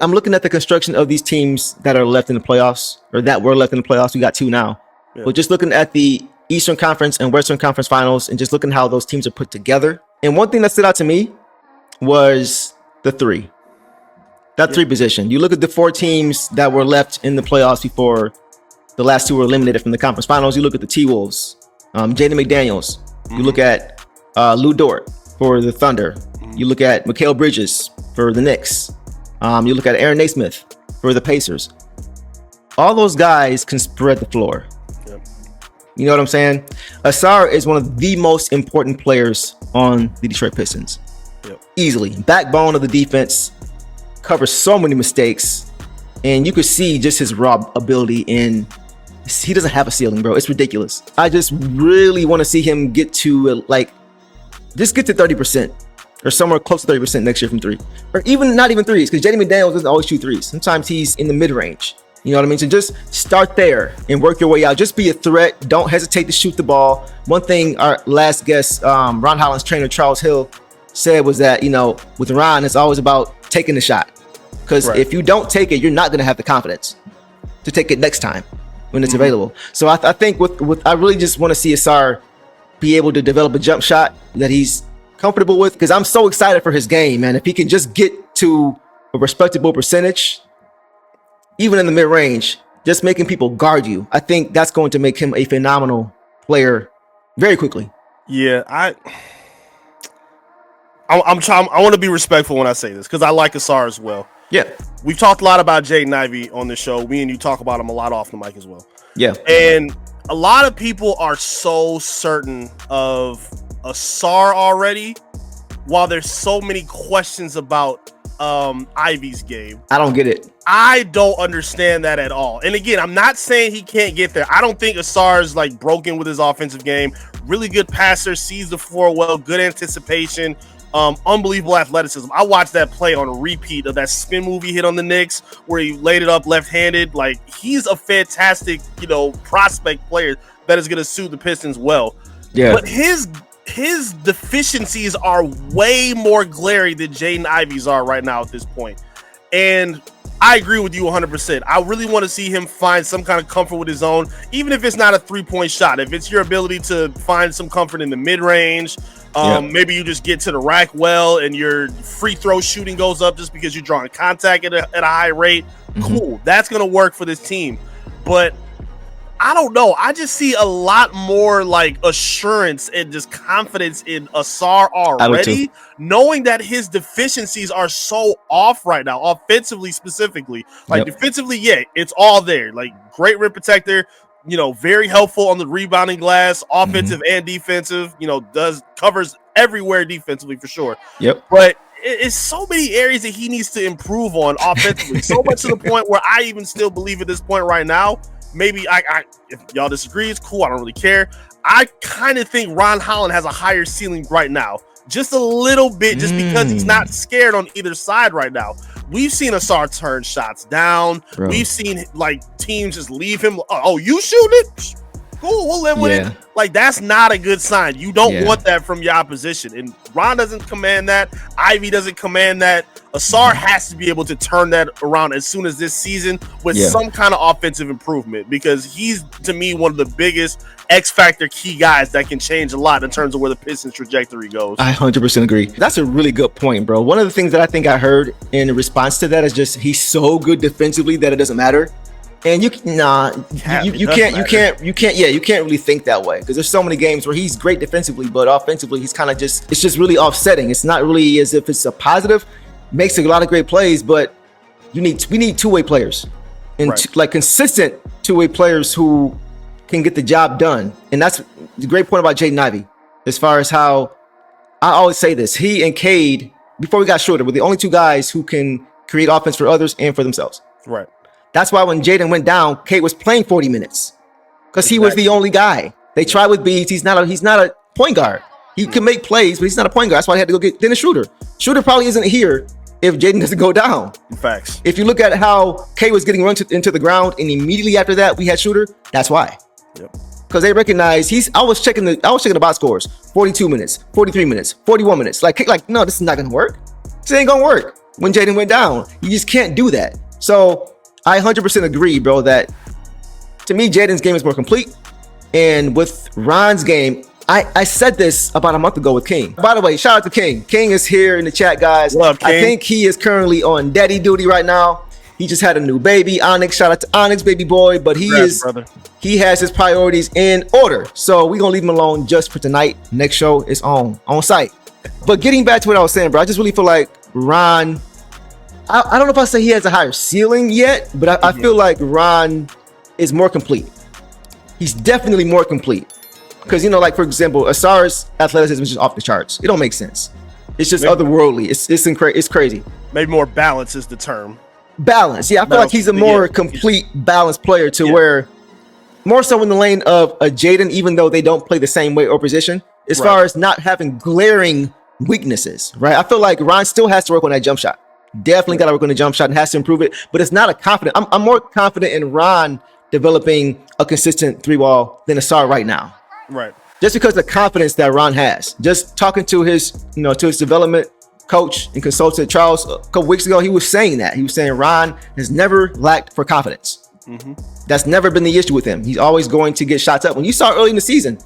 I'm looking at the construction of these teams that are left in the playoffs, or that were left in the playoffs. We got 2 now. Yeah. But just looking at the Eastern Conference and Western Conference finals and just looking how those teams are put together. And one thing that stood out to me was the 3. That 3 position. You look at the 4 teams that were left in the playoffs before the last 2 were eliminated from the conference finals. You look at the T-Wolves, Jaden McDaniels. You look at Lou Dort for the Thunder. You look at Mikal Bridges for the Knicks. You look at Aaron Naismith for the Pacers. All those guys can spread the floor. Yep. You know what I'm saying? Ausar is one of the most important players on the Detroit Pistons. Yep. Easily. Backbone of the defense. Covers so many mistakes. And you could see just his raw ability in... He doesn't have a ceiling, bro. It's ridiculous. I just really want to see him get to, just get to 30%. Or somewhere close to 30% next year from 3. Or even not even 3s, because Jaden McDaniels doesn't always shoot 3s. Sometimes he's in the mid-range. You know what I mean? So just start there and work your way out. Just be a threat. Don't hesitate to shoot the ball. One thing our last guest, Ron Holland's trainer, Charles Hill, said was that, with Ron, it's always about taking the shot. Because if you don't take it, you're not going to have the confidence to take it next time when it's available. So I think with I really just want to see Ausar be able to develop a jump shot that he's comfortable with, because I'm so excited for his game, man. If he can just get to a respectable percentage, even in the mid-range, just making people guard you, I think that's going to make him a phenomenal player very quickly. Yeah, I want to be respectful when I say this, because I like Ausar as well. Yeah. We've talked a lot about Jaden Ivey on the show. Me and you talk about him a lot off the mic as well. Yeah. And a lot of people are so certain of Ausar already, while there's so many questions about Ivey's game. I don't get it. I don't understand that at all. And again, I'm not saying he can't get there. I don't think Ausar is broken with his offensive game. Really good passer, sees the floor well, good anticipation, unbelievable athleticism. I watched that play on a repeat of that spin move he hit on the Knicks where he laid it up left-handed. He's a fantastic, prospect player that is going to suit the Pistons well. Yeah. But his deficiencies are way more glaring than Jaden Ivey's are right now at this point. And I agree with you 100%. I really want to see him find some kind of comfort with his own, even if it's not a 3-point shot. If it's your ability to find some comfort in the mid-range, maybe you just get to the rack well and your free throw shooting goes up just because you're drawing contact at a high rate. Cool. That's going to work for this team. But I don't know. I just see a lot more assurance and just confidence in Ausar already, knowing that his deficiencies are so off right now, offensively specifically. Defensively, yeah, it's all there. Great rim protector, very helpful on the rebounding glass, offensive and defensive, covers everywhere defensively for sure. Yep. But it's so many areas that he needs to improve on offensively, so much to the point where I even still believe at this point right now, maybe if y'all disagree, it's cool. I don't really care. I kind of think Ron Holland has a higher ceiling right now. Just a little bit, just because he's not scared on either side right now. We've seen Ausar turn shots down. Bro. We've seen teams just leave him. Oh, you shoot it? Cool, we'll live with it. That's not a good sign. You don't want that from your opposition. And Ron doesn't command that. Ivey doesn't command that. Ausar has to be able to turn that around as soon as this season with some kind of offensive improvement, because he's, to me, one of the biggest X-factor key guys that can change a lot in terms of where the Pistons trajectory goes. I 100% agree. That's a really good point, bro. One of the things that I think I heard in response to that is just he's so good defensively that it doesn't matter. And you can't really think that way, because there's so many games where he's great defensively, but offensively he's kind of it's just really offsetting. It's not really as if it's a positive. Makes a lot of great plays, but we need two-way players and consistent two-way players who can get the job done. And that's the great point about Jaden Ivey, as far as how I always say this: he and Cade, before we got shorter, were the only 2 guys who can create offense for others and for themselves. Right. That's why when Jaden went down, Cade was playing 40 minutes because he was the only guy. They tried with Beads. He's not a point guard. He can make plays, but he's not a point guard. That's why he had to go get Dennis Schroeder. Schroeder probably isn't here if Jaden doesn't go down. Facts. If you look at how Cade was getting run into the ground, and immediately after that we had Schroeder, that's why. Yep. Because they recognize I was checking the box scores. 42 minutes, 43 minutes, 41 minutes. No, this is not gonna work. This ain't gonna work. when Jaden went down. You just can't do that. So I 100% agree, bro, that to me, Jaden's game is more complete. And with Ron's game, I said this about a month ago with King. By the way, shout out to King. King is here in the chat, guys. What up, King? I think he is currently on daddy duty right now. He just had a new baby, Onyx. Shout out to Onyx, baby boy. But he has his priorities in order. So we're going to leave him alone just for tonight. Next show is on site. But getting back to what I was saying, bro, I just really feel like Ron, I don't know if I say he has a higher ceiling yet, but I feel like Ron is more complete. He's definitely more complete. Because, you know, like, for example, Ausar's athleticism is just off the charts. It don't make sense. It's just otherworldly. It's crazy. Maybe more balance is the term. Balance. Yeah, I feel like he's a more complete, balanced player to where more so in the lane of a Jaden, even though they don't play the same way or position, as far as not having glaring weaknesses, right? I feel like Ron still has to work on that jump shot. Definitely got to work on the jump shot and has to improve it, but it's not a confident. I'm more confident in Ron developing a consistent three ball than Ausar right now. Right. Just because of the confidence that Ron has. Just talking to his, to his development coach and consultant Charles a couple weeks ago, he was saying that. He was saying Ron has never lacked for confidence. That's never been the issue with him. He's always going to get shots up. When you saw early in the season,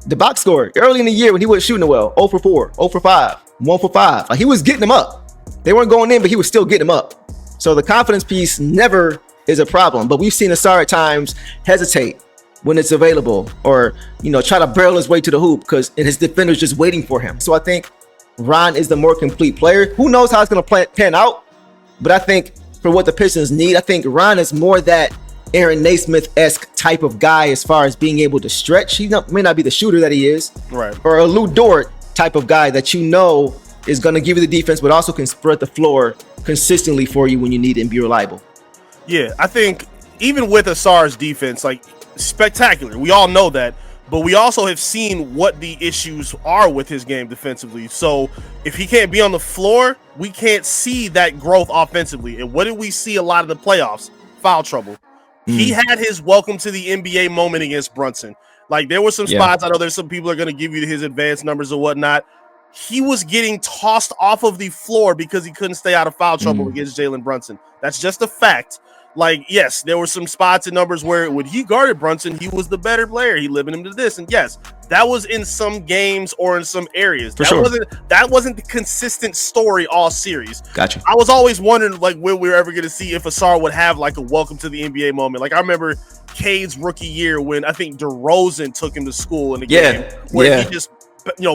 the box score early in the year when he wasn't shooting it well, 0 for 4, 0 for 5, 1 for 5. Like, he was getting them up. They weren't going in, but he was still getting them up. So the confidence piece never is a problem. But we've seen Ausar at times hesitate when it's available, or try to barrel his way to the hoop because his defender's just waiting for him. So I think Ron is the more complete player. Who knows how it's going to pan out? But I think for what the Pistons need, I think Ron is more that Aaron Naismith-esque type of guy as far as being able to stretch. He may not be the shooter that he is, right? Or a Lou Dort type of guy that is going to give you the defense, but also can spread the floor consistently for you when you need it and be reliable. Yeah, I think even with Ausar's defense, like, spectacular. We all know that, but we also have seen what the issues are with his game defensively. So if he can't be on the floor, we can't see that growth offensively. And what did we see a lot of the playoffs? Foul trouble. He had his welcome to the NBA moment against Brunson. Like, there were some spots. I know there's some people are going to give you his advanced numbers or whatnot. He was getting tossed off of the floor because he couldn't stay out of foul trouble against Jalen Brunson. That's just a fact. Like, yes, there were some spots and numbers where when he guarded Brunson, he was the better player. He limited him to this. And yes, that was in some games or in some areas. That wasn't the consistent story all series. Gotcha. I was always wondering, like, when we were ever going to see if Ausar would have like a welcome to the NBA moment. Like, I remember Cade's rookie year when I think DeRozan took him to school in the game where he just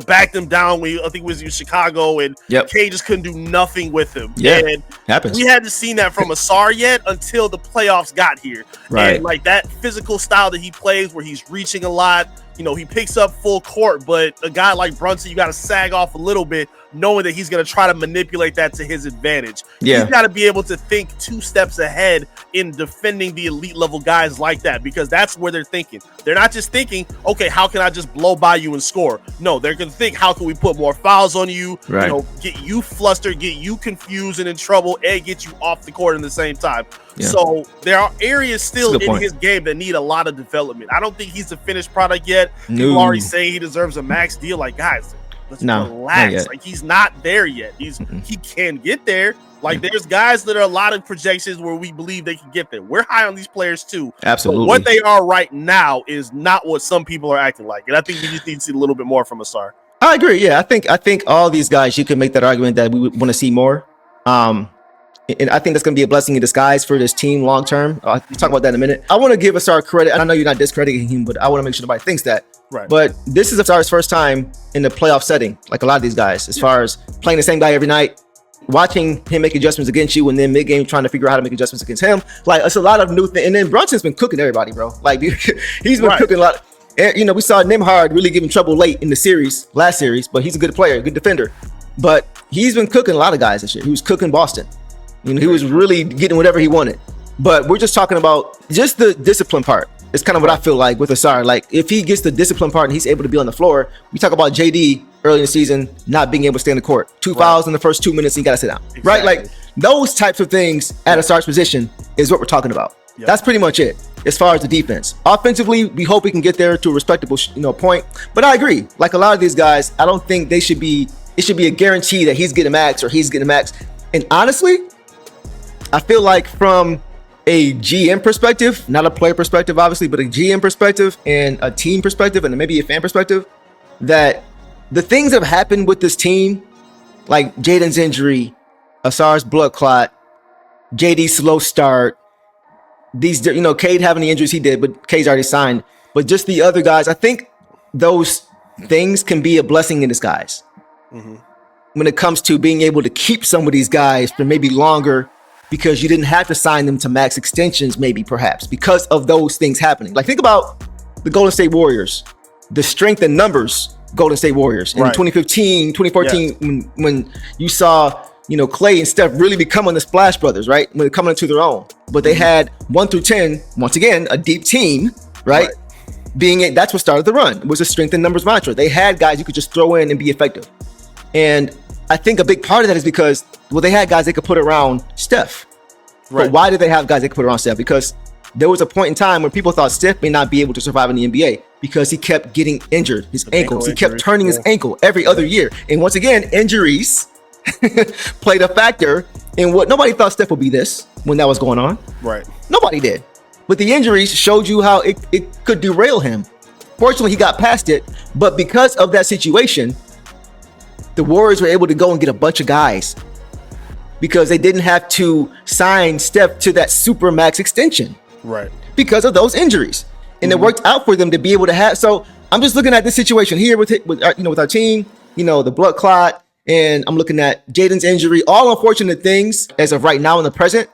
backed him down when I think it was in Chicago, and Cade just couldn't do nothing with him. And happens. We hadn't seen that from Ausar yet until the playoffs got here. Right. And like that physical style that he plays where he's reaching a lot, he picks up full court, but a guy like Brunson, you got to sag off a little bit, knowing that he's going to try to manipulate that to his advantage. He's got to be able to think 2 steps ahead in defending the elite level guys like that, because that's where they're thinking. They're not just thinking, okay, how can I just blow by you and score? No, they're going to think, how can we put more fouls on you, get you flustered, get you confused and in trouble, and get you off the court in the same time. So there are areas still in his game that need a lot of development. I don't think he's a finished product yet. People already saying he deserves a max deal. Like, guys, let's relax. Like, he's not there yet. He can get there. Like, there's guys that are a lot of projections where we believe they can get there. We're high on these players too. Absolutely. But what they are right now is not what some people are acting like. And I think we just need to see a little bit more from Ausar. I agree. Yeah, I think all these guys, you can make that argument that we would want to see more. And I think that's going to be a blessing in disguise for this team long term. I'll talk about that in a minute. I want to give Ausar credit. I know you're not discrediting him, but I want to make sure nobody thinks that. Right. But this is Ausar's first time in the playoff setting, like a lot of these guys, as far as playing the same guy every night, watching him make adjustments against you, and then mid-game trying to figure out how to make adjustments against him. Like, it's a lot of new things. And then Brunson's been cooking everybody, bro. Like, he's been cooking a lot. And, we saw Nimhard really give him trouble late in the last series, but he's a good player, good defender. But he's been cooking a lot of guys this year. He was cooking Boston. He was really getting whatever he wanted. But we're just talking about just the discipline part. It's kind of what I feel like with Ausar. Like, if he gets the discipline part and he's able to be on the floor, we talk about JD early in the season not being able to stay on the court. 2 fouls in the first 2 minutes, and you got to sit down. Exactly. Right? Like, those types of things at Ausar's position is what we're talking about. That's pretty much it as far as the defense. Offensively, we hope we can get there to a respectable point. But I agree. Like, a lot of these guys, I don't think it should be a guarantee that he's getting max or he's getting max. And honestly, I feel like from a GM perspective, not a player perspective, obviously, but a GM perspective and a team perspective and maybe a fan perspective, that the things that have happened with this team, like Jaden's injury, Ausar's blood clot, JD's slow start, these, Cade having the injuries he did, but Cade's already signed. But just the other guys, I think those things can be a blessing in disguise. When it comes to being able to keep some of these guys for maybe longer, because you didn't have to sign them to max extensions, maybe perhaps because of those things happening. Like, think about the Golden State Warriors, the strength in numbers Golden State Warriors in 2015, 2014, when you saw, Clay and Steph really becoming the Splash Brothers, right? When they're coming into their own. But they had 1 through 10, once again, a deep team, right? That's what started the run. It was a strength in numbers mantra. They had guys you could just throw in and be effective. And I think a big part of that is because, they had guys they could put around Steph. Right. But why did they have guys they could put around Steph? Because there was a point in time when people thought Steph may not be able to survive in the NBA because he kept getting injured, his ankles. He kept turning his ankle every other year. And once again, injuries played a factor in what nobody thought Steph would be this when that was going on. Right. Nobody did. But the injuries showed you how it could derail him. Fortunately, he got past it. But because of that situation, the Warriors were able to go and get a bunch of guys because they didn't have to sign Steph to that super max extension. Right. Because of those injuries. And it worked out for them to be able to have. So I'm just looking at this situation here with our team, the blood clot, and I'm looking at Jaden's injury, all unfortunate things as of right now in the present.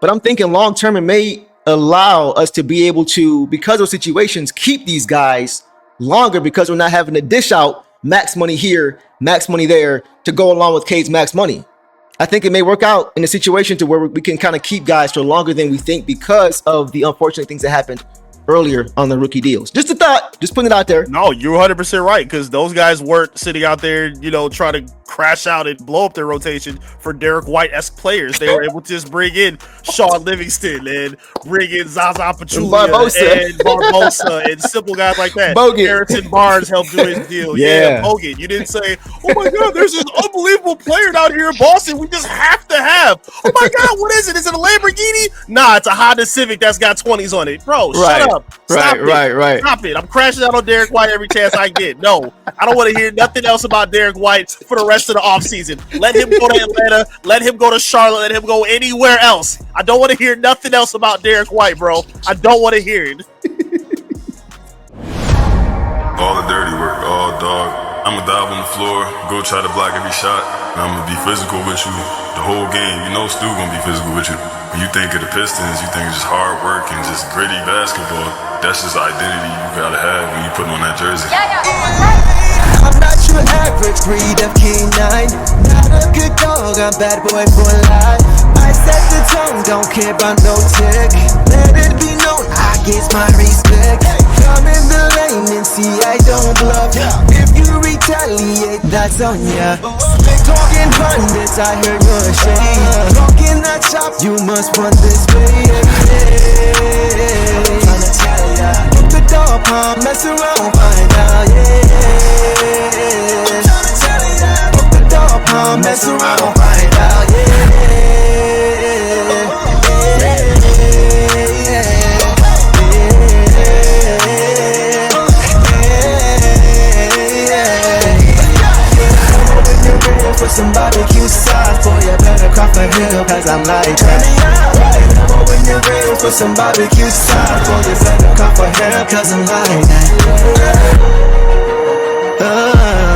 But I'm thinking long term, it may allow us to be able to, because of situations, keep these guys longer because we're not having to dish out max money here, max money there to go along with Cade's max money. I think it may work out in a situation to where we can kind of keep guys for longer than we think because of the unfortunate things that happened earlier on the rookie deals. Just a thought, just putting it out there. No, you're 100% right, because those guys weren't sitting out there, trying to crash out and blow up their rotation for Derek White-esque players. They were able to just bring in Sean Livingston and bring in Zaza Pachulia and Barbosa and simple guys like that. Bogut. Harrison Barnes helped do his deal. Yeah, Bogut. You didn't say, oh my God, there's this unbelievable player down here in Boston we just have to have. Oh my God, what is it? Is it a Lamborghini? Nah, it's a Honda Civic that's got 20s on it. Bro, shut up. Stop it. Stop it. I'm crashing out on Derek White every chance I get. No, I don't want to hear nothing else about Derek White for the rest of the offseason. Let him go to Atlanta. Let him go to Charlotte. Let him go anywhere else. I don't want to hear nothing else about Derek White, bro. I don't want to hear it. All the dirty work, all dog. I'ma dive on the floor, go try to block every shot, and I'ma be physical with you the whole game. Stu gonna be physical with you. When you think of the Pistons, you think it's just hard work and just gritty basketball. That's just the identity you gotta have when you put on that jersey. I'm not your average breed of canine. Not a good dog, I'm bad boy for life. I set the tone, don't care about no tick. Let it be known, I get my respect. Come in the lane and see I don't bluff. If you retaliate, that's on ya. Slick talking pundits, I heard your shade. Talking that shop, you must run this way. Put the door palm, mess around, find out, Put the door palm, mess around, find out, For some barbecue sauce, boy, you better crop a hill, cause I'm like that. When you're ready for some barbecue sauce, boy, you better crop a hill, cause I'm like that.